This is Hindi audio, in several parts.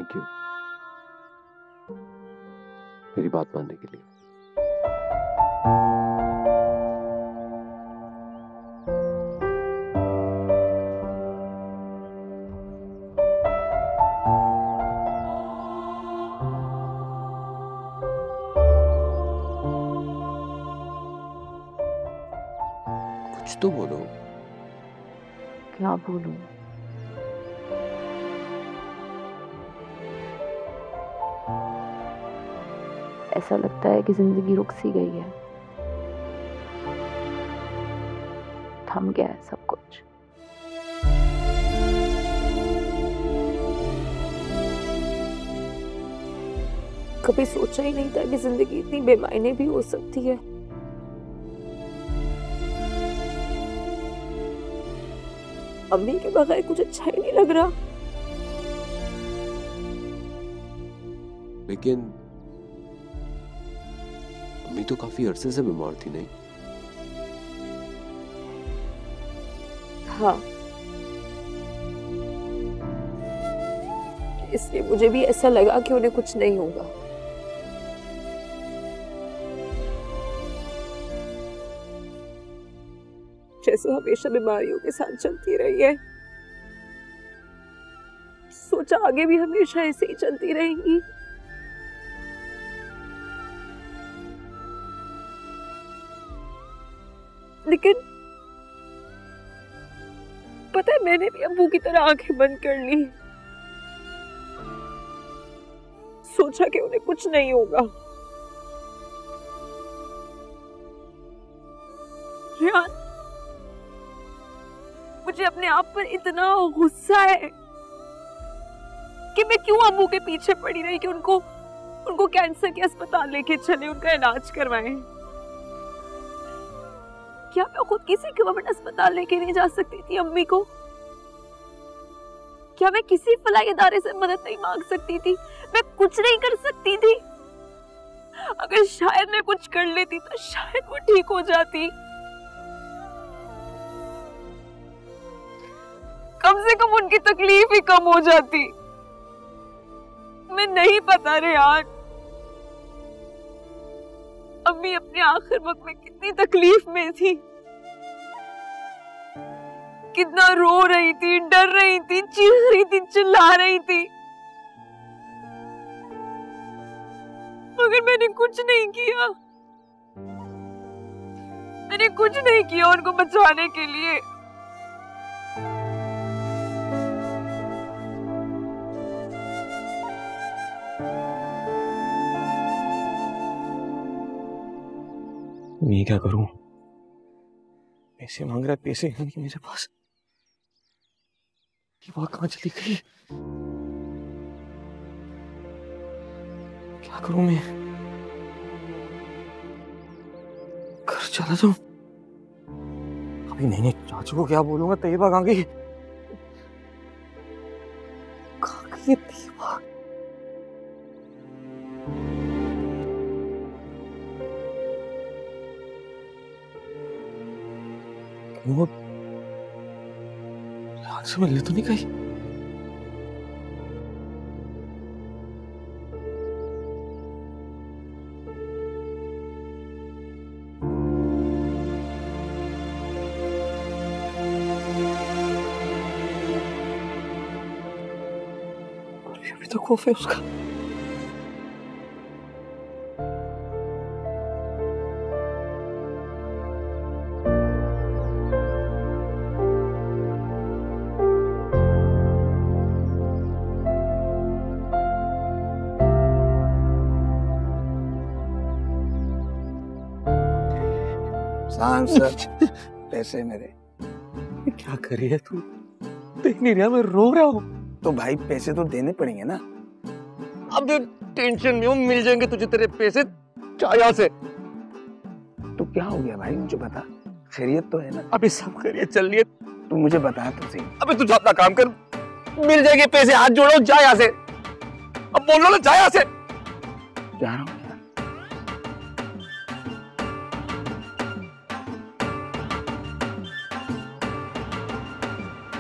थैंक यू मेरी बात मानने के लिए। कुछ तो बोलो। क्या बोलूं? ऐसा लगता है कि जिंदगी रुक सी गई है, थम गया है सब कुछ। कभी सोचा ही नहीं था कि जिंदगी इतनी बेमायने भी हो सकती है। अम्मी के बगैर कुछ अच्छा ही नहीं लग रहा। लेकिन अम्मी तो काफी अरसे से बीमार थी नहीं? हाँ, इसलिए मुझे भी ऐसा लगा कि उन्हें कुछ नहीं होगा। जैसे हमेशा बीमारियों के साथ चलती रही है, सोचा आगे भी हमेशा ऐसे ही चलती रहेंगी। लेकिन पता है, मैंने भी अब्बू की तरह आंखें बंद कर ली। सोचा कि उन्हें कुछ नहीं होगा। रेहान, मुझे अपने आप पर इतना गुस्सा है कि मैं क्यों अम्मू के पीछे पड़ी रही कि उनको कैंसर के अस्पताल लेके चले, उनका इलाज करवाएं। क्या मैं खुद किसी गवर्नमेंट अस्पताल लेके नहीं जा सकती थी अम्मी को? क्या मैं किसी फलाई इदारे से मदद नहीं मांग सकती थी? मैं कुछ नहीं कर सकती थी? अगर शायद मैं कुछ कर लेती तो शायद वो ठीक हो जाती। कम से कम उनकी तकलीफ ही कम हो जाती। मैं नहीं पता रेहान, अम्मी अपने आखिर वक्त में कितनी तकलीफ में थी, कितना रो रही थी, डर रही थी, चीख रही थी, चिल्ला रही थी, मगर मैंने कुछ नहीं किया। मैंने कुछ नहीं किया उनको बचाने के लिए। मैं क्या करूं? पैसे मांग रहा है, पैसे हैं नहीं मेरे पास। ये बात कहां चली गई? क्या करूं मैं? घर चला जाऊं? अभी नहीं, चाचू को क्या बोलूंगा? तैयबा कहां गई? कहां गई तैयबा? वो आग से मिलने तो नहीं गई? अभी तो खौफ है उसका। सांसद पैसे मेरे। क्या कर रही है तू? देख नहीं रहा मैं रो रहा हूँ। तो भाई पैसे तो देने पड़ेंगे ना। अब टेंशन में हूँ, मिल जाएंगे तुझे तेरे पैसे। जा यहाँ से। तो क्या हो गया भाई, मुझे बता। खैरियत तो है ना? अभी सब खैरियत चल रही है। तू मुझे बता तो सही। अबे तू अपना काम कर, मिल जाएंगे पैसे। हाथ जोड़ो, जा यहाँ से। अब बोलो ना, जा यहाँ से। जा रहा हूँ।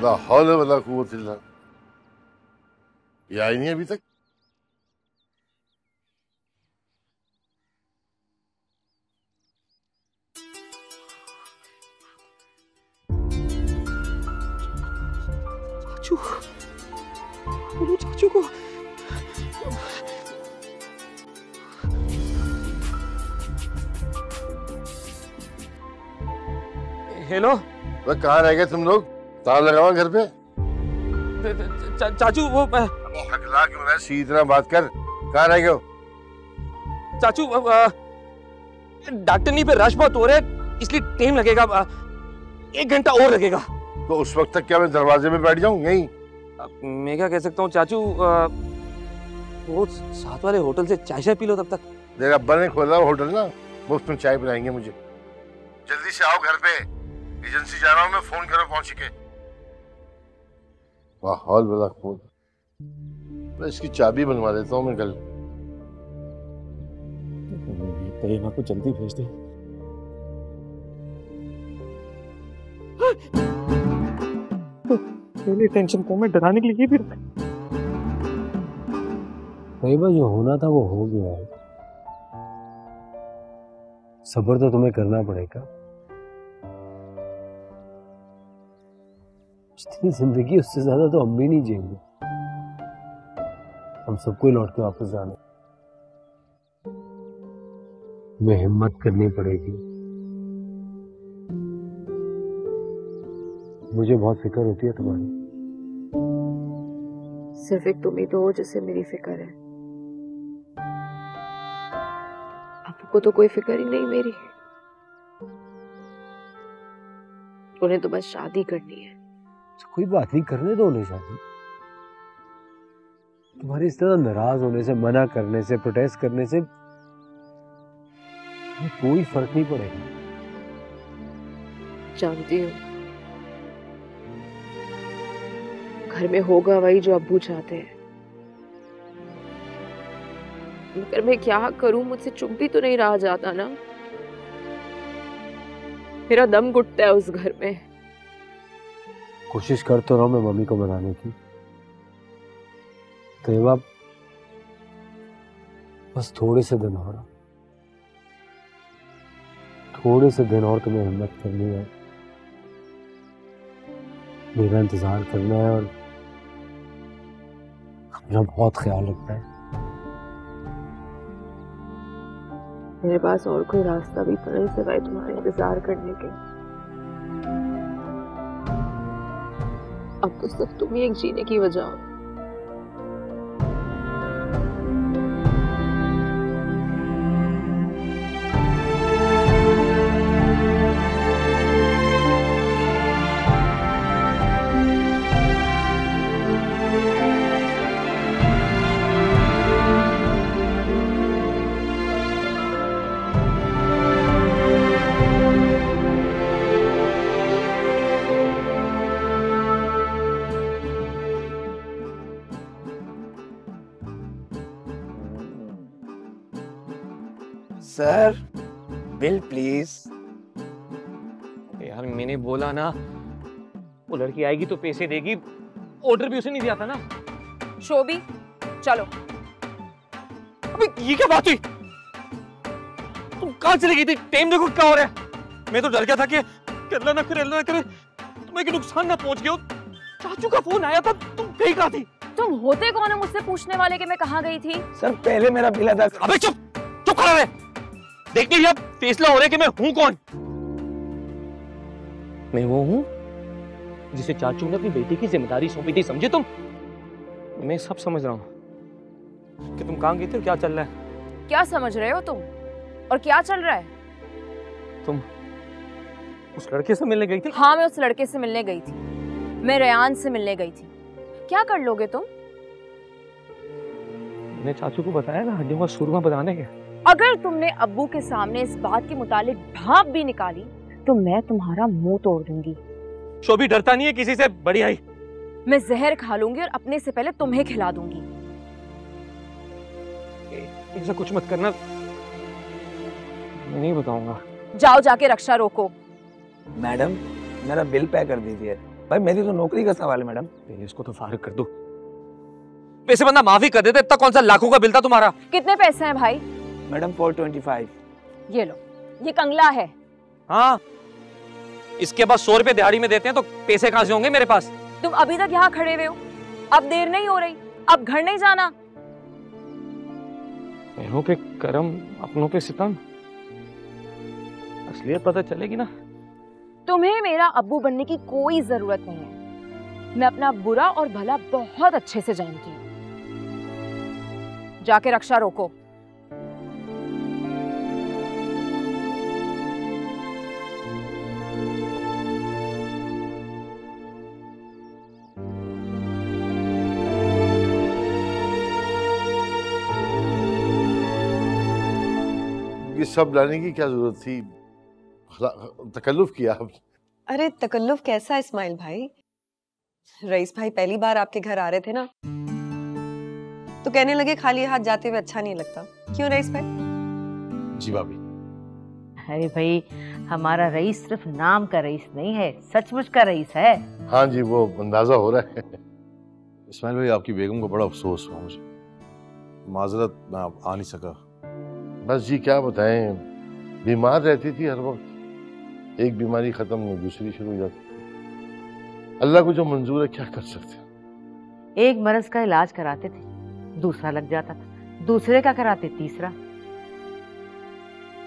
ला हौले वला कुव्वत इल्ला। ये आई नहीं अभी तक? चाचू, बोलो चाचू को। हेलो, कहाँ रह गए तुम लोग? ताला लगा हुआ घर पे? चाचू वो हकला क्यों रहा है? सीधी तरह बात कर। कहाँ रह गए हो? चाचू डॉक्टर नहीं पे रश बहुत हो रहा है, इसलिए टाइम लगेगा, 1 घंटा और लगेगा। तो उस वक्त तक क्या मैं दरवाजे में बैठ जाऊं यहीं? मैं क्या कह सकता हूँ चाचू, वो साथ वाले होटल से चाय पी लो तब तक। तेरे अब्बा ने खोला होटल ना, मुफ्त में चाय पिलाएंगे मुझे। जल्दी से आओ घर पे, एजेंसी जा रहा हूँ मैं, फोन करो पहुंच के। माहौल बड़ा खून, मैं इसकी चाबी बनवा देता हूँ मैं कल। तैयबा को जल्दी भेज दे। पहले टेंशन को मैं डराने के लिए भी तैयबा जो होना था वो हो गया है। सब्र तो तुम्हें करना पड़ेगा। जितनी जिंदगी उससे ज्यादा तो हम भी नहीं जिएंगे। हम सबको लौट के वापस जाना, हमें हिम्मत करनी पड़ेगी। मुझे बहुत फिक्र होती है तुम्हारी। सिर्फ एक तुम ही तो हो जिससे मेरी फिक्र है। आपको तो कोई फिक्र ही नहीं मेरी। उन्हें तो बस शादी करनी है। तो कोई बात नहीं, करने दो उन्हें शादी। तुम्हारे इस तरह नाराज होने से, मना करने से, प्रोटेस्ट करने से कोई फर्क नहीं पड़ेगा। जानती हूँ, घर में होगा वही जो अब्बू चाहते हैं, मगर मैं क्या करूं, मुझसे चुप भी तो नहीं रहा जाता ना। मेरा दम घुटता है उस घर में। कोशिश कर तो रहा हूं मैं मम्मी को मनाने की। तैयबा बस थोड़े से दिन और, थोड़े से दिन और तुम्हें हिम्मत करनी है, मेरा इंतजार करना है और अपना बहुत ख्याल रखना है। मेरे पास और कोई रास्ता भी तो नहीं सिवाय तुम्हारे इंतजार करने के। अब तो सिर्फ तुम ही एक जीने की वजह हो। Sir, bill please. यार मैंने बोला ना, वो लड़की आएगी तो पैसे देगी। ऑर्डर भी उसे नहीं दिया था ना। शोभी, चलो। अबे ये क्या बात हुई? तुम कहाँ चली गई थी? टाइम देखो क्या हो रहा है। मैं तो डर गया था कि अल्लाह ना करे, अल्लाह ना करे तुम्हें कि नुकसान ना पहुंच गया। चाचू का फोन आया था, तुम गई कहाँ थी? तुम होते कौन है मुझसे पूछने वाले कि मैं कहाँ गई थी? सर पहले मेरा बिल अदा कर। अबे चुप चुप खड़ा रहे। देखने अब फैसला हो रहा है कि मैं हूं कौन। मैं वो हूं जिसे चाचू ने अपनी बेटी की जिम्मेदारी सौंपी थी, समझे तुम? मैं सब समझ रहा हूं कि तुम कहां गई थी और क्या चल रहा है। क्या समझ रहे हो तुम? और क्या चल रहा है? तुम उस लड़के से मिलने गई थी? हाँ, मैं उस लड़के से मिलने गई थी। मैं रेयान से मिलने गई थी। क्या कर लोगे तुम? मैंने चाचू को बताया ना, हड्डियों का सुरमा बनाने के। अगर तुमने अब्बू के सामने इस बात के मुतालिक भाप भी निकाली तो मैं तुम्हारा मुंह तोड़ दूंगी। शोभी डरता नहीं है किसी से, बड़ी आई। मैं जहर खा लूंगी और अपने से पहले तुम्हें खिला दूंगी। ऐसा कुछ मत करना, मैं नहीं बताऊंगा। जाओ जाके रक्षा रोको। मैडम, मेरा बिल पे कर दीजिए। भाई मेरी तो नौकरी का सवाल है मैडम। इसको तो फारिग कर दो। पैसे बंदा माफी कर देते, इतना कौन सा लाखों का बिल था तुम्हारा? कितने पैसे हैं भाई? मैडम 425। ये लो, ये कंगला है। हाँ, इसके बाद 100 रुपए दिहाड़ी में देते हैं तो पैसे कहां से होंगे मेरे पास? तुम अभी तक यहाँ खड़े हुए हो, अब देर नहीं हो रही, अब घर नहीं जाना? बहनों पे करम, अपनों पे सितम, असलियत पता चलेगी ना। तुम्हें मेरा अब्बू बनने की कोई जरूरत नहीं है। मैं अपना बुरा और भला बहुत अच्छे से जानती हूँ। जाके रक्षा रोको। ये सब लाने की क्या जरूरत थी? तकल्लुफ किया। अरे तकल्लुफ कैसा इस्माइल भाई? रईस भाई पहली बार आपके घर आ रहे थे ना, तो कहने लगे खाली हाथ जाते हुए अच्छा नहीं लगता। क्यों रईस भाई? जी भाभी। अरे भाई, हमारा रईस सिर्फ नाम का रईस नहीं है, सचमुच का रईस है। हाँ जी, वो अंदाजा हो रहा है। इस्माइल भाई, आपकी बेगम को बड़ा अफसोस हुआ मुझे, माजरत मैं आ नहीं सका। बस जी क्या बताएं, बीमार रहती थी हर वक्त, एक बीमारी खत्म नहीं दूसरी शुरू हो जाती। अल्लाह को जो मंजूर है क्या कर सकते हैं। एक मर्ज का इलाज कराते थे, दूसरा लग जाता था, दूसरे का कराते तीसरा।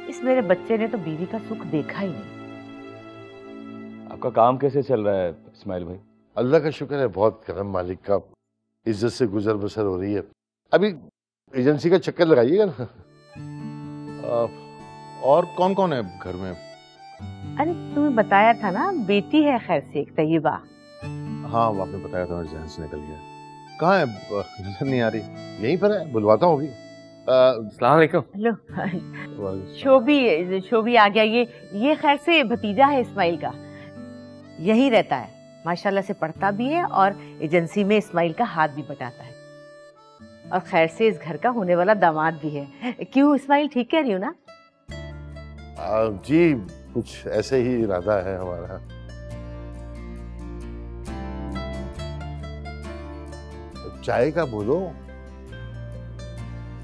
इस मेरे बच्चे ने तो बीवी का सुख देखा ही नहीं। आपका काम कैसे चल रहा है इस्माइल भाई? अल्लाह का शुक्र है, बहुत करम मालिक का, इज्जत से गुजर बसर हो रही है। अभी एजेंसी का चक्कर लगाइएगा ना। और कौन कौन है घर में? अरे तुम्हें बताया था ना, बेटी है खैर से एक तैयबा। हाँ, आपने बताया था, मेरे ज़हन से निकल गया। कहाँ है? नजर नहीं आ रही। यहीं पर है, बुलवाता हूँ अभी। अस्सलाम वालेकुम। हेलो, शोभी आ गया। ये खैर से भतीजा है इस्माइल का, यही रहता है, माशाल्लाह से पढ़ता भी है और एजेंसी में इस्माइल का हाथ भी बटाता है, और खैर से इस घर का होने वाला दामाद भी है। क्यों इस्माइल, ठीक कह रही हूँ ना? जी कुछ ऐसे ही इरादा है हमारा। चाय का बोलो।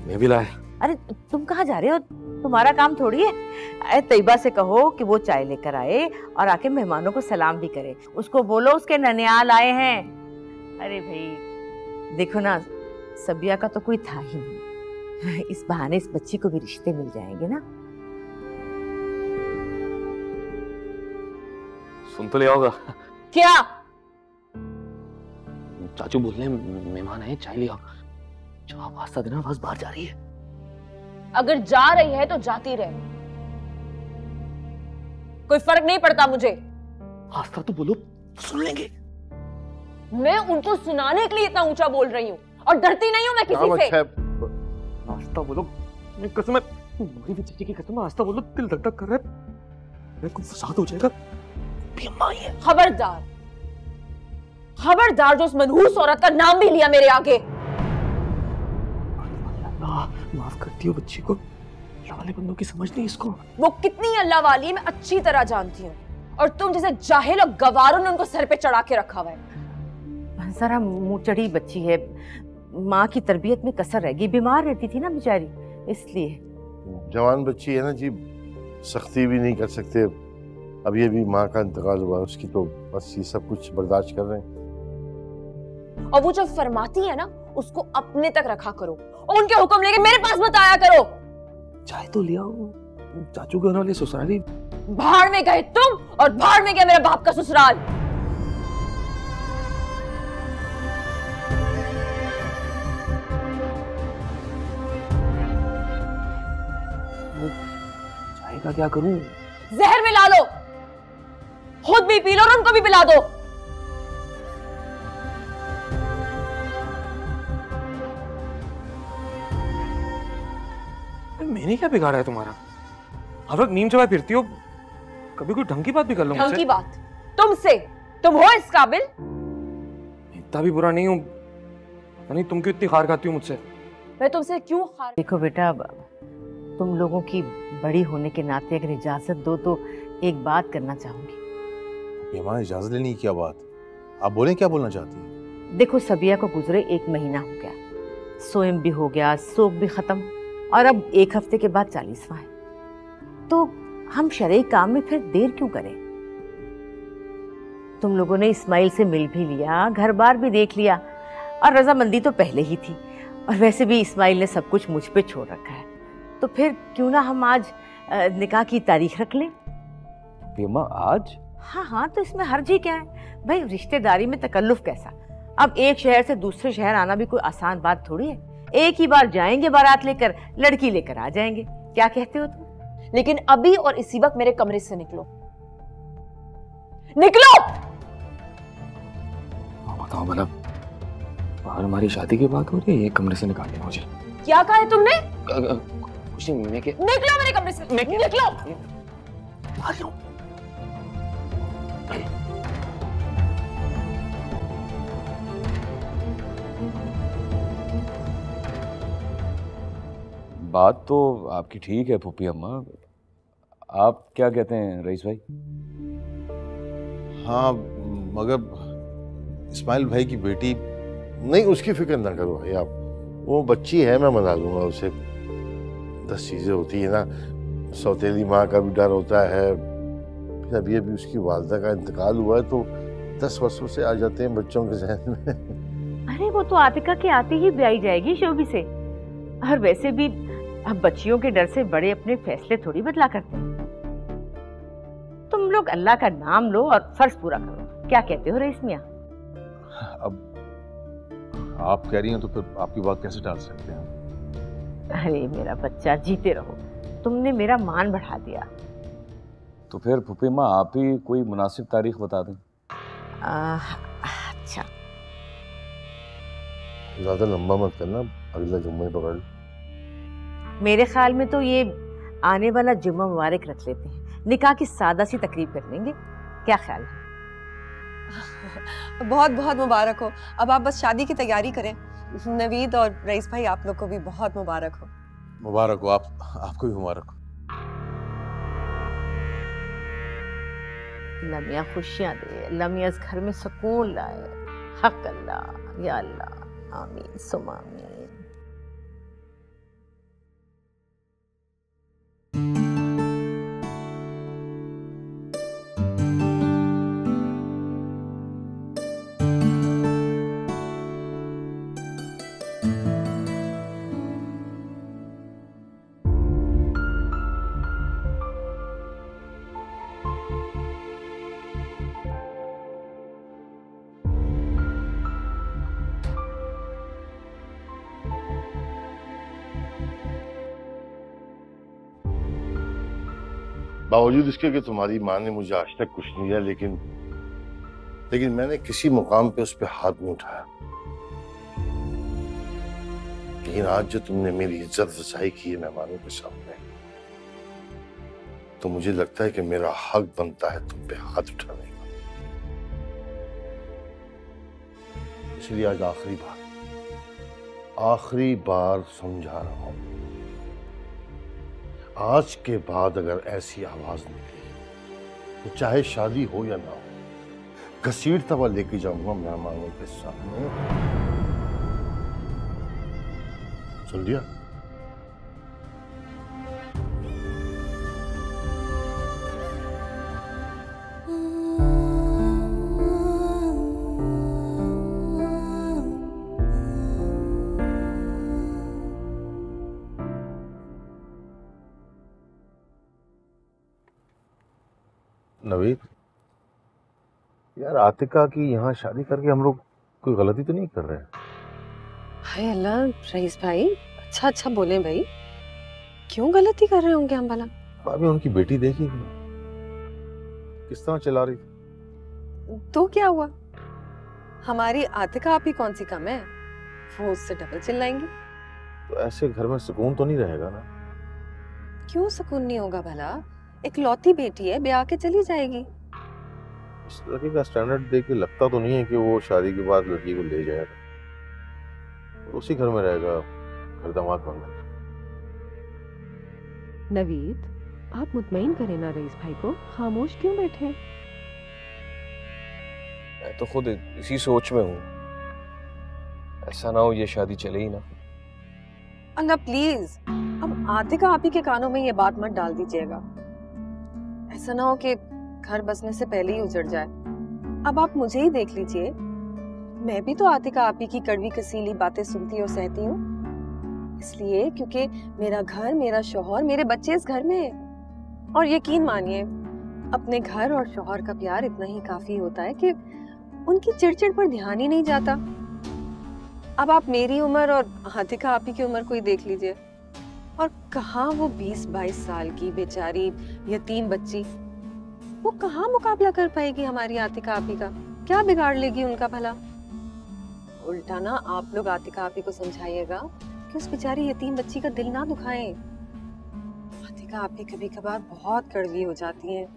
मैं भी लाया। अरे तुम कहाँ जा रहे हो? तुम्हारा काम थोड़ी है। अरे तैयबा से कहो कि वो चाय लेकर आए और आके मेहमानों को सलाम भी करे। उसको बोलो उसके ननियाल आए हैं। अरे भाई देखो ना, सबिया का तो कोई था ही नहीं, इस बहाने इस बच्ची को भी रिश्ते मिल जाएंगे ना। सुन तो लिया होगा। क्या? चाचू बोल रहे हैं मेहमान है, चाय लिया। जवाब वास्ता देना, बस बाहर जा रही है। अगर जा रही है तो जाती रहे, कोई फर्क नहीं पड़ता मुझे। आस्था तो बोलो, सुन लेंगे। मैं उनको सुनाने के लिए इतना ऊंचा बोल रही हूँ और डरती नहीं हूँ मैं किसी से। आस्था बोलो, कसम है, तुम्हारी भी चाची की कसम है। आस्था बोलो, दिल धक धक कर रहा है, मेरे को फसाद हो जाएगा। अम्मा ही है। खबरदार, खबरदार जो उस मनहूस औरत का नाम भी लिया मेरे आगे। माफ करती हो बच्ची को, अल्लाह वाले बंदों की समझ नहीं इसको। वो कितनी अल्लाह वाली है मैं अच्छी तरह जानती हूँ, और तुम जैसे जाहिल और गवारों ने उनको सर पे चढ़ा के रखा हुआ है। जरा मुंह चढ़ी बच्ची है, माँ की तरबियत में कसर रहेगी, बीमार रहती थी ना बेचारी, इसलिए। जवान बच्ची है ना जी, सख्ती भी नहीं कर सकते। अब ये भी माँ का इंतकाल हुआ उसकी, तो बस ये सब कुछ बर्दाश्त कर रहे हैं। और वो जो फरमाती है ना, उसको अपने तक रखा करो और उनके हुक्म लेके मेरे पास मत आया करो। चाय तो लिया, चाचू के होने वाले ससुराली। भाड़ में गए तुम और भाड़ में गया मेरे बाप का ससुराल। चाय का क्या करूं? जहर मिला लो, खुद भी पी लो और उनको भी पिला दो। मैंने क्या बिगाड़ा है तुम्हारा? हर वक्त नीम चबाए फिरती हो, कभी कोई ढंग की बात भी कर लो मुझसे। ढंग की बात तुमसे? तुम हो इस काबिल? इतना भी बुरा नहीं हूं, नहीं तुम क्यों इतनी खार खाती हो मुझसे? मैं तुमसे क्यों खार? देखो बेटा, तुम लोगों की बड़ी होने के नाते अगर इजाजत दो तो एक बात करना चाहूंगी। माँ, इजाजत लेनी क्या बात? आप बोलें, क्या बोलना चाहती हैं? देखो, सबिया को गुजरे 1 महीना हो गया, सोएम भी हो गया, सोख भी खत्म, और अब 1 हफ्ते के बाद 40वां है। तो हम शरई काम में फिर देर क्यों करें? तुम लोगों ने इस्माइल से मिल भी लिया, घर बार भी देख लिया, और रजामंदी तो पहले ही थी। और वैसे भी इस्माइल ने सब कुछ मुझ पे छोड़ रखा है, तो फिर क्यों ना हम आज निकाह की तारीख रख लें। अम्मा आज? हाँ हाँ, तो इसमें हर्ज ही क्या है भाई, रिश्तेदारी में तकल्लुफ कैसा। अब एक शहर से दूसरे शहर आना भी कोई आसान बात थोड़ी है। एक ही बार जाएंगे बारात लेकर, लड़की लेकर आ जाएंगे। क्या कहते हो तुम? लेकिन अभी और इसी वक्त मेरे कमरे से निकलो, निकलो। बताओ भला, बाहर हमारी शादी की बात हो रही है, ये कमरे से निकालने मुझे? क्या कहा है तुमने? कुछ नहीं, मैं निकलो मेरे कमरे से, निकलो। बात तो आपकी ठीक है फूफी अम्मा, आप क्या कहते हैं रईस भाई? हाँ, मगर इस्माइल भाई की बेटी। नहीं, उसकी फिक्र ना करो भाई आप, वो बच्ची है, मैं मना लूंगा उसे। 10 चीजें होती है ना, सौतेली माँ का भी डर होता है, फिर अभी अभी उसकी वालदा का इंतकाल हुआ है, तो 10 वर्षों से आ जाते हैं बच्चों के जहन में। अरे वो तो आतिका के आते ही ब्याही जाएगी शोभी से। और वैसे भी अब बच्चियों के डर से बड़े अपने फैसले थोड़ी बदला करते हैं। तुम लोग अल्लाह का नाम लो और फर्ज पूरा करो। क्या कहते हो रईस मियां? अब आप कह रही हैं तो फिर आपकी बात कैसे टाल सकते हैं? अरे मेरा बच्चा, जीते रहो, तुमने मेरा मान बढ़ा दिया। तो फिर फूफी अम्मा आप ही कोई मुनासिब तारीख बता दें। अच्छा, ज्यादा लंबा मत करना, अगला जुम्मे पकड़ लो। मेरे ख्याल में तो ये आने वाला जुम्मा मुबारक रख लेते हैं, निकाह की सादा सी तकरीब कर लेंगे। क्या ख्याल है? बहुत बहुत मुबारक हो। अब आप बस शादी की तैयारी करें। नवीद और रईस भाई, आप लोग को भी बहुत मुबारक हो। मुबारक हो, आपको भी मुबारक हो। लमिया खुशियां दे, लमिया इस घर में सुकून लाए। हक अल्लाह, या अल्लाह, आमीन सुमा आमीन। बावजूद इसके कि तुम्हारी माँ ने मुझे आज तक कुछ नहीं दिया, लेकिन मैंने किसी मुकाम पे उस पर हाथ नहीं उठाया। लेकिन आज जो तुमने मेरी इज्जत अफजाई की है मेहमानों के सामने, तो मुझे लगता है कि मेरा हक बनता है तुम पे हाथ उठाने का। इसलिए आज आखिरी बार समझा रहा हूं, आज के बाद अगर ऐसी आवाज निकली तो चाहे शादी हो या ना हो, घसीटता हुआ लेके जाऊंगा मेहमानों के सामने। सुन लिया? नवीद, यार आतिका की यहाँ शादी करके हम लोग कोई गलती तो नहीं कर रहे हैं? हाय अल्लाह, रईस भाई अच्छा अच्छा बोले भाई, क्यों गलती कर रहे होंगे हम भला? भाभी उनकी बेटी देखी किस तरह चला रही थी। तो क्या हुआ, हमारी आतिका आप ही कौन सी कम है, वो उससे डबल चिल्लाएंगी। तो ऐसे घर में सुकून तो नहीं रहेगा ना? क्यों सुकून नहीं होगा भला, एक लौती बेटी है, ब्याह के चली जाएगी। इस लड़के का स्टैंडर्ड देख के लगता तो नहीं है कि वो शादी के बाद लड़की को ले जाएगा, उसी घर में रहेगा, घर दामाद बनकर। नवीद, आप मुतमईन करें ना रईस भाई को, खामोश क्यों बैठे? मैं तो खुद इसी सोच में हूँ, ऐसा ना हो ये शादी चले ही ना। अल्लाह प्लीज, अब आतिका आप ही के कानों में ये बात मत डाल दीजिएगा। ऐसा ना हो कि घर बसने से पहले ही उजड़ जाए। अब आप मुझे ही देख लीजिए, मैं भी तो आतिका आपी की कड़वी कसीली बातें सुनती और सहती हूँ, इसलिए क्योंकि मेरा घर, मेरा शौहर, मेरे बच्चे इस घर में हैं। और यकीन मानिए, अपने घर और शौहर का प्यार इतना ही काफी होता है कि उनकी चिड़चिड़ पर ध्यान ही नहीं जाता। अब आप मेरी उम्र और आतिका आपी की उम्र को ही देख लीजिए, और कहाँ वो 20-22 साल की बेचारी यतीम बच्ची, वो कहाँ मुकाबला कर पाएगी हमारी आतिका आपी का? क्या बिगाड़ लेगी उनका भला? उल्टा ना आप लोग आतिका आपी को समझाइएगा कि उस बेचारी यतीम बच्ची का दिल ना दुखाएं। आतिका आपी कभी कभार बहुत कड़वी हो जाती हैं।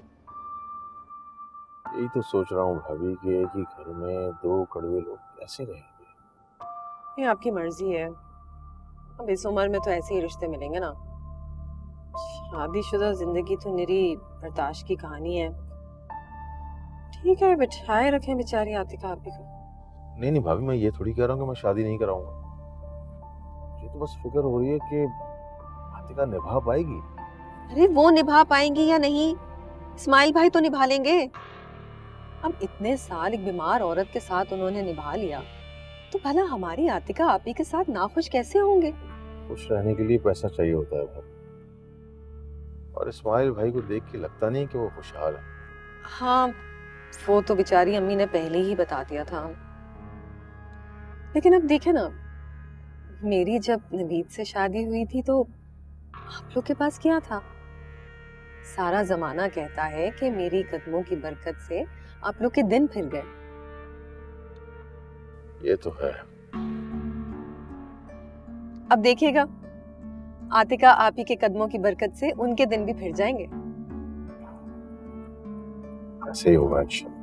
यही तो सोच रहा हूँ भाभी कि एक ही घर में दो कड़वे लोग कैसे रहेंगे। ये आपकी मर्जी है, अब इस उम्र में तो ऐसे ही रिश्ते मिलेंगे ना। शादीशुदा जिंदगी तो निरी बर्दाश्त की कहानी है। ठीक है, बिठाए रखें बेचारी आतिका आपी को। नहीं भाभी, मैं ये थोड़ी कह रहा हूँ कि मैं शादी नहीं कराऊंगा। मुझे तो बस फिक्र हो रही है कि आतिका निभा पाएगी। अरे वो निभा पाएंगी या नहीं, इस्माइल भाई तो निभा लेंगे। अब इतने साल एक बीमार औरत के साथ उन्होंने निभा लिया, तो भला हमारी आतिका आपी के साथ नाखुश कैसे होंगे? खुश रहने के लिए पैसा चाहिए होता है भाभी, और इस्माइल भाई को देख के लगता नहीं कि वो खुशहाल है। हाँ, वो तो बेचारी अम्मी ने पहले ही बता दिया था। लेकिन अब देखे ना, मेरी जब नवीद से शादी हुई थी तो आप लोग के पास क्या था? सारा जमाना कहता है कि मेरी कदमों की बरकत से आप लोग के दिन फिर गए। ये तो है। अब देखिएगा, आतिका आपी के कदमों की बरकत से उनके दिन भी फिर जाएंगे। ऐसे ही होगा इंशाल्लाह।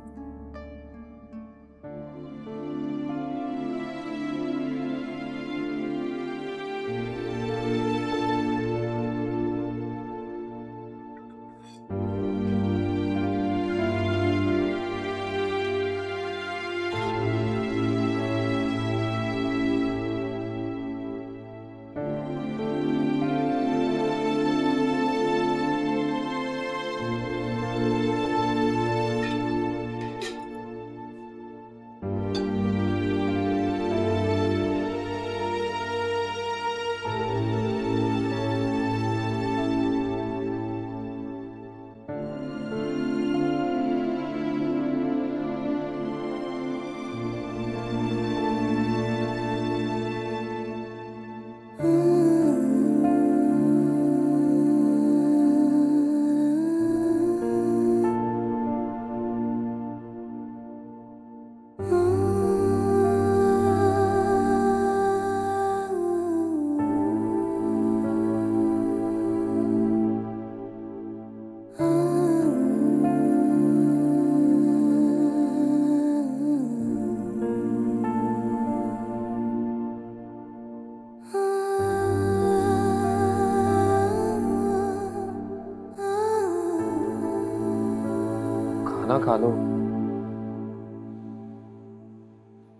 खाना खा लो।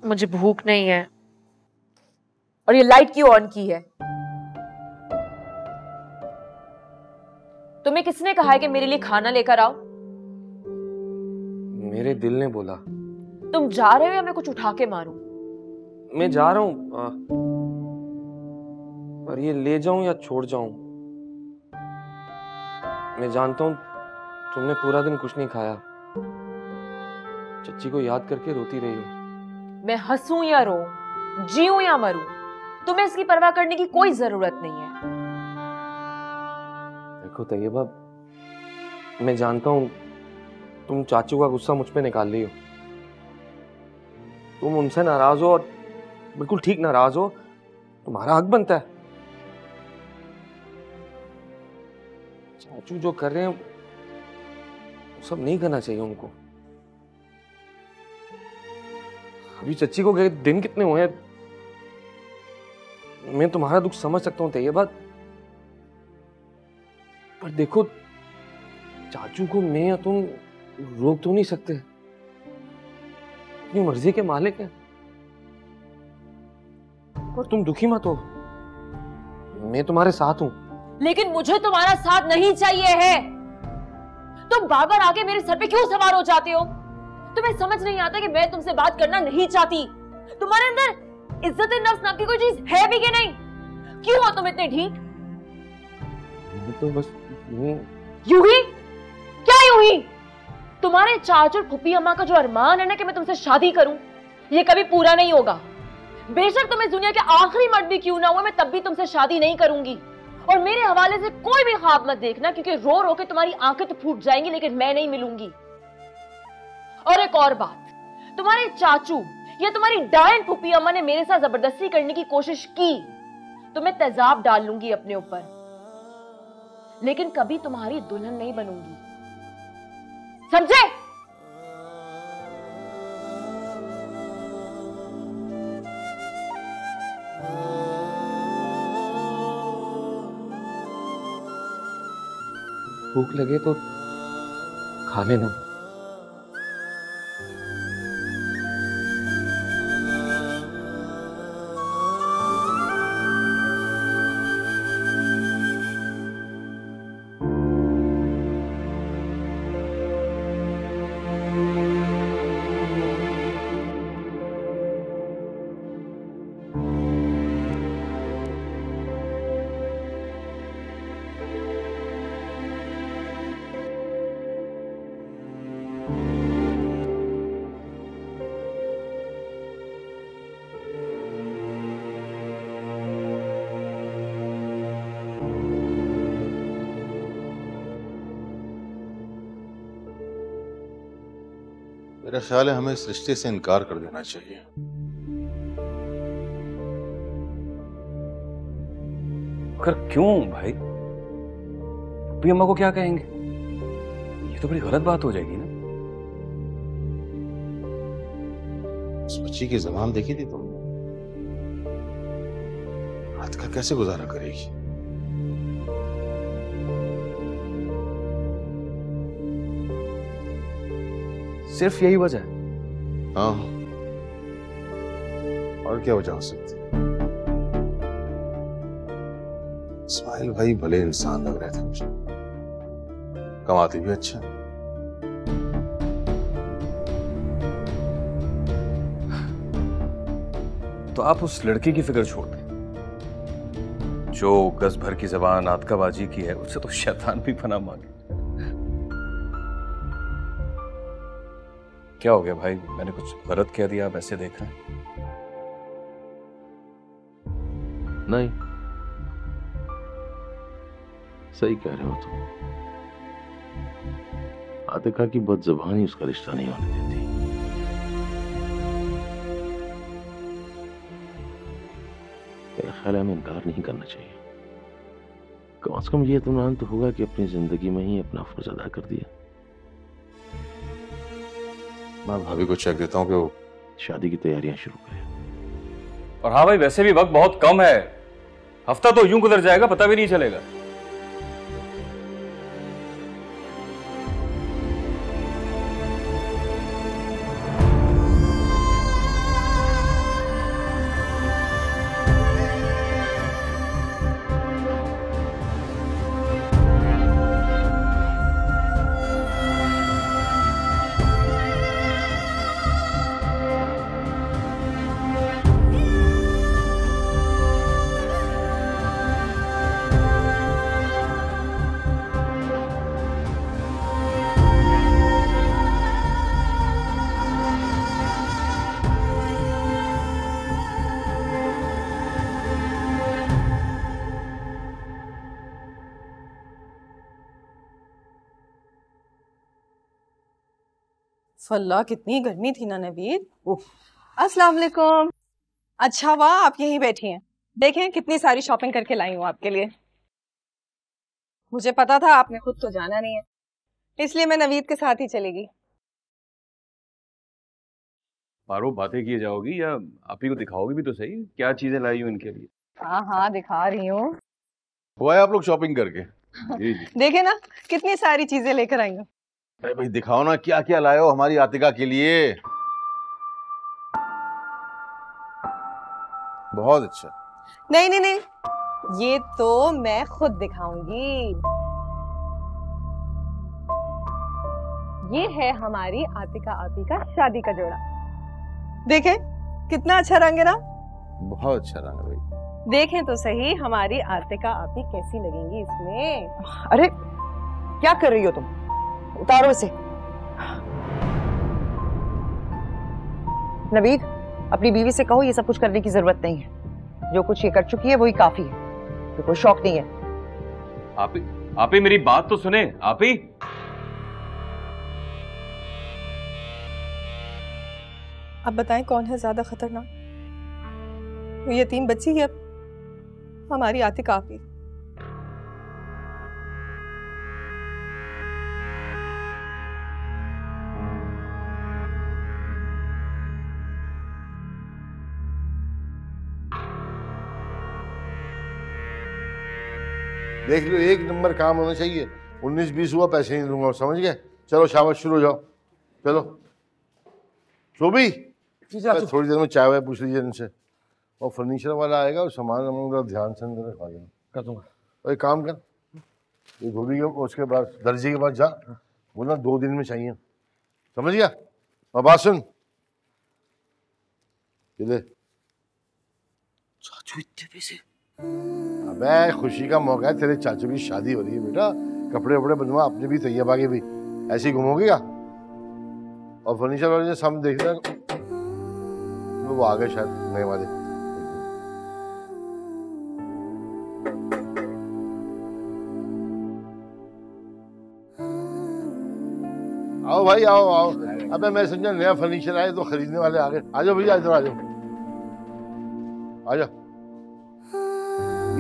मुझे भूख नहीं है। और ये लाइट क्यों ऑन की है? तुम्हें किसने कहा है कि मेरे लिए खाना लेकर आओ? मेरे दिल ने बोला। तुम जा रहे हो या मैं कुछ उठा के मारूं? मैं जा रहा हूं, पर ये ले जाऊं या छोड़ जाऊं? मैं जानता हूं तुमने पूरा दिन कुछ नहीं खाया, चच्ची को याद करके रोती रही हो। मैं हंसूं या रोऊं, जीऊं या मरूं, तुम्हें इसकी परवाह करने की कोई जरूरत नहीं है। देखो तैयबा, मैं जानता हूं तुम चाचू का गुस्सा मुझ पे निकाल रही हो। तुम उनसे नाराज हो और बिल्कुल ठीक नाराज हो, तुम्हारा हक बनता है। चाचू जो कर रहे हैं वो सब नहीं करना चाहिए उनको। अभी चच्ची को गए दिन कितने हुए हैं, मैं तुम्हारा दुख समझ सकता हूँ तैयबा, पर देखो चाचू को मैं या तुम रोक तो नहीं सकते, अपनी मर्जी के मालिक हैं। और तुम दुखी मत हो, मैं तुम्हारे साथ हूं। लेकिन मुझे तुम्हारा साथ नहीं चाहिए है। तुम बार बार आके मेरे सर पे क्यों सवार हो जाते हो? तुम्हें समझ नहीं आता कि मैं तुमसे बात करना नहीं चाहती? तुम्हारे अंदर इज्जत नफ्स नाम की कोई चीज है भी कि नहीं? क्यों हो तुम इतने ढीठ? तो बस यूं ही? क्या यूं ही? तुम्हारे चाचू और फूफी अम्मा का जो अरमान है ना कि मैं तुमसे शादी करूं, ये कभी पूरा नहीं होगा। बेशक तुम इस दुनिया के आखिरी मर्द भी क्यों ना हुए, मैं तब भी तुमसे शादी नहीं करूंगी। और मेरे हवाले से कोई भी ख्वाब मत देखना, क्योंकि रो रो के तुम्हारी आंखें तो फूट जाएंगी, लेकिन मैं नहीं मिलूंगी। और एक और बात, तुम्हारे चाचू या तुम्हारी डायन फूफी अम्मा ने मेरे साथ जबरदस्ती करने की कोशिश की तो मैं तेजाब डाल लूंगी अपने ऊपर, लेकिन कभी तुम्हारी दुल्हन नहीं बनूंगी, समझे? भूख लगे तो खा लेना। मेरा ख्याल है हमें इस रिश्ते से इनकार कर देना चाहिए। कर क्यों भाई? फूफी अम्मा को क्या कहेंगे? ये तो बड़ी गलत बात हो जाएगी ना। उस बच्ची की ज़बान देखी थी तुमने? रात का कैसे गुजारा करेगी? सिर्फ यही वजह है? हाँ, और क्या वजह हो सकती? इस्माइल भाई भले इंसान लग रहे थे मुझे, कमाते भी अच्छा। तो आप उस लड़की की फिक्र छोड़ दें जो गज भर की जबान आतकाबाजी की है, उससे तो शैतान भी पनाह मांगे। क्या हो गया भाई? मैंने कुछ गलत कह दिया? आप ऐसे देख रहे हैं? नहीं, सही कह रहे हो तुम। आतिका की बदज़बानी उसका रिश्ता नहीं होने देती। मेरा ख्याल है हमें इनकार नहीं करना चाहिए। कम से कम ये इत्मीनान तो होगा कि अपनी जिंदगी में ही अपना फर्ज अदा कर दिया। मैं भाभी को चेक देता हूँ कि वो शादी की तैयारियां शुरू करें। और हाँ भाई, वैसे भी वक्त बहुत कम है, हफ्ता तो यूं गुजर जाएगा, पता भी नहीं चलेगा। फल्ला कितनी गर्मी थी ना नवीद। अस्सलाम वालेकुम। अच्छा वाह, आप यहीं बैठी हैं। देखें कितनी सारी शॉपिंग करके लाई हूँ आपके लिए। मुझे पता था आपने खुद तो जाना नहीं है, इसलिए मैं नवीद के साथ ही चलेगी। पारो, बातें किए जाओगी या आप ही को दिखाओगी भी तो सही क्या चीजें लाई हूँ इनके लिए? हाँ हाँ दिखा रही हूँ। हुआ है आप लोग शॉपिंग करके? जी जी। देखे ना कितनी सारी चीजें लेकर आई हूँ। अरे भाई दिखाओ ना, क्या क्या लाए हो हमारी आतिका के लिए। बहुत अच्छा। नहीं नहीं नहीं, ये तो मैं खुद दिखाऊंगी। ये है हमारी आतिका आपी का शादी का जोड़ा। देखें कितना अच्छा रंग है ना। बहुत अच्छा रंग है भाई। देखें तो सही हमारी आतिका आपी कैसी लगेंगी इसमें। अरे क्या कर रही हो तुम, उतारो इसे। नवीद, अपनी बीवी से कहो ये सब कुछ करने की जरूरत नहीं है, जो कुछ ये कर चुकी है वही काफी है, तो कोई शौक नहीं है। आपी मेरी बात तो सुने। आपी अब बताएं कौन है ज्यादा खतरनाक, वो यतीम बच्ची है हमारी आतिका आपी। देख लो, एक नंबर काम होना चाहिए। 19-20 हुआ, पैसे नहीं दूंगा, समझ गए? चलो शाबाश, शुरू हो जाओ। चलो शोभी, थोड़ी देर में चाय वाय पूछ लीजिए इनसे, और फर्नीचर वाला आएगा और सामान ध्यान से अंदर रखवा देना। कर दूंगा। और एक काम कर, ये धोबी के उसके बाद दर्जी के पास जा, बोलना 2 दिन में चाहिए, समझ गया? और बात सुन, चाचू इतने पैसे? अबे खुशी का मौका है, तेरे चाचू की शादी हो रही है बेटा, कपड़े वपड़े बनवा, अपने भी तैयाबा के भी। ऐसे ही घूमोगे क्या? और फर्नीचर वाले सामने देख रहे, वो आ गए शायद नए वाले। आओ भाई आओ आओ। अबे मैं समझा नया फर्नीचर आए तो खरीदने वाले आ गए। आ जाओ भैया, इधर आ जाओ, आ जाओ,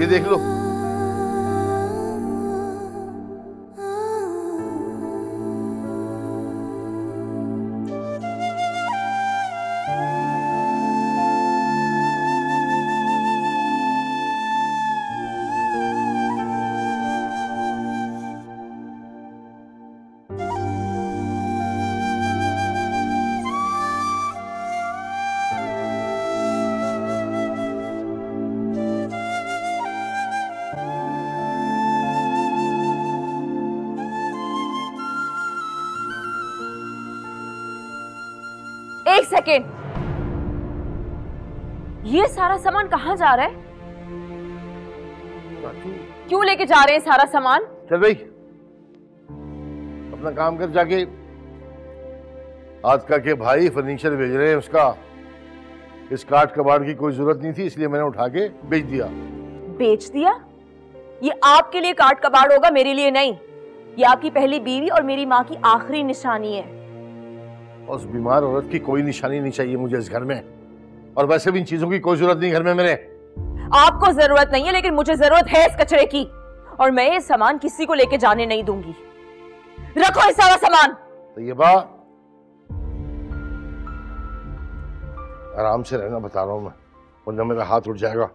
ये देख लो। एक सेकेंड, ये सारा सामान कहाँ जा रहा है? क्यों लेके जा रहे हैं सारा सामान? चल भाई अपना काम कर जाके। आतिका के भाई फर्नीचर भेज रहे हैं उसका। इस काट कबाड़ की कोई जरूरत नहीं थी, इसलिए मैंने उठा के बेच दिया। बेच दिया? ये आपके लिए काट कबाड़ होगा, मेरे लिए नहीं। ये आपकी पहली बीवी और मेरी माँ की आखिरी निशानी है। उस बीमार औरत की कोई निशानी नहीं चाहिए मुझे इस घर में, और वैसे भी इन चीजों की कोई जरूरत नहीं घर में मेरे। आपको जरूरत नहीं है, लेकिन मुझे जरूरत है इस कचरे की, और मैं ये सामान किसी को लेके जाने नहीं दूंगी। रखो ये सारा सामान। तैयबा आराम से रहना बता रहा हूं मैं, वरना मेरा हाथ उठ जाएगा।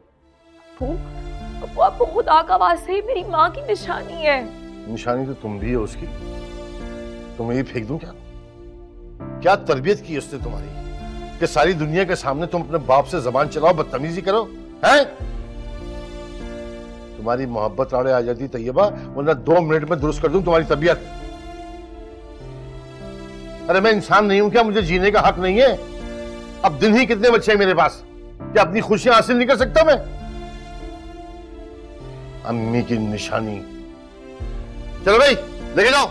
आपको खुदा का वास्ते मेरी माँ की निशानी है। निशानी तो तुम भी है उसकी, तुम्हें ही फेंक दूं क्या? क्या तरबियत की उसने तुम्हारी कि सारी दुनिया के सामने तुम अपने बाप से जबान चलाओ, बदतमीजी करो हैं? तुम्हारी मोहब्बत आड़े आ जाती तैयबा, वरना 2 मिनट में दुरुस्त कर दूं तुम्हारी तबीयत। अरे मैं इंसान नहीं हूं क्या? मुझे जीने का हक नहीं है? अब दिन ही कितने बच्चे हैं मेरे पास, क्या अपनी खुशियां हासिल नहीं कर सकता मैं? अम्मी की निशानी, चलो भाई लेके जाओ।